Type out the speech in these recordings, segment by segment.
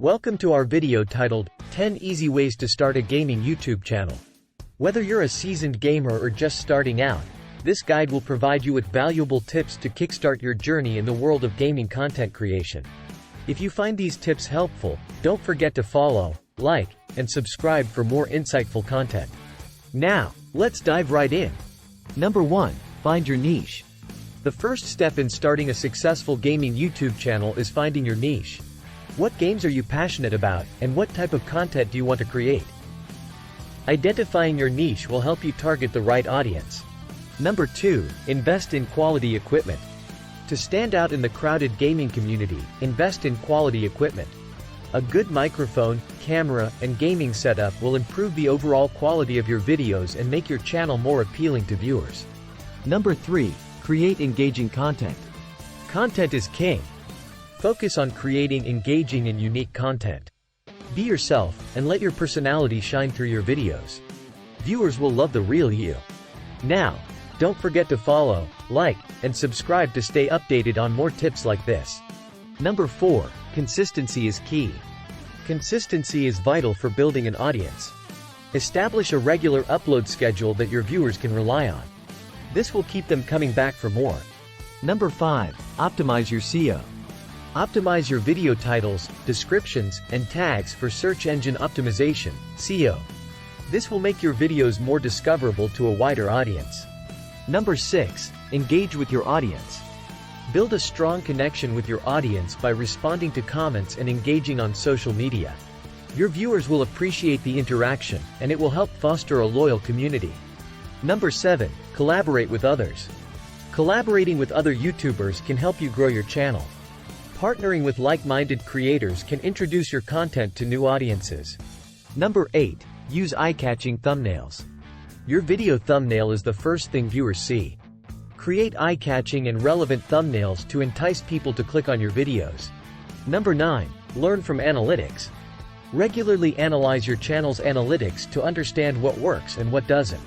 Welcome to our video titled, 10 Easy Ways to Start a Gaming YouTube Channel. Whether you're a seasoned gamer or just starting out, this guide will provide you with valuable tips to kickstart your journey in the world of gaming content creation. If you find these tips helpful, don't forget to follow, like, and subscribe for more insightful content. Now, let's dive right in. Number 1. Find your niche. The first step in starting a successful gaming YouTube channel is finding your niche. What games are you passionate about, and what type of content do you want to create? Identifying your niche will help you target the right audience. Number 2. Invest in quality equipment. To stand out in the crowded gaming community, invest in quality equipment. A good microphone, camera, and gaming setup will improve the overall quality of your videos and make your channel more appealing to viewers. Number 3. Create engaging content. Content is king. Focus on creating engaging and unique content. Be yourself, and let your personality shine through your videos. Viewers will love the real you. Now, don't forget to follow, like, and subscribe to stay updated on more tips like this. Number 4. Consistency is key. Consistency is vital for building an audience. Establish a regular upload schedule that your viewers can rely on. This will keep them coming back for more. Number 5. Optimize your SEO. Optimize your video titles, descriptions, and tags for search engine optimization, SEO. This will make your videos more discoverable to a wider audience. Number 6. Engage with your audience. Build a strong connection with your audience by responding to comments and engaging on social media. Your viewers will appreciate the interaction, and it will help foster a loyal community. Number 7. Collaborate with others. Collaborating with other YouTubers can help you grow your channel. Partnering with like-minded creators can introduce your content to new audiences. Number 8. Use eye-catching thumbnails. Your video thumbnail is the first thing viewers see. Create eye-catching and relevant thumbnails to entice people to click on your videos. Number 9. Learn from analytics. Regularly analyze your channel's analytics to understand what works and what doesn't.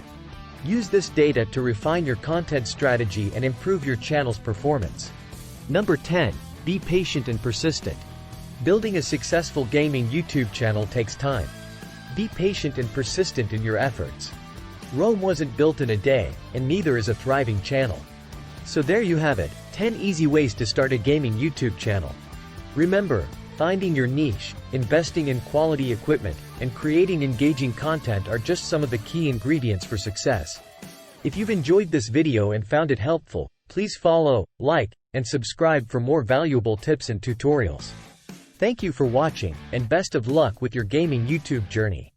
Use this data to refine your content strategy and improve your channel's performance. Number 10. Be patient and persistent. Building a successful gaming YouTube channel takes time. Be patient and persistent in your efforts. Rome wasn't built in a day, and neither is a thriving channel. So there you have it, 10 easy ways to start a gaming YouTube channel. Remember, finding your niche, investing in quality equipment, and creating engaging content are just some of the key ingredients for success. If you've enjoyed this video and found it helpful, please follow, like, and subscribe for more valuable tips and tutorials. Thank you for watching, and best of luck with your gaming YouTube journey.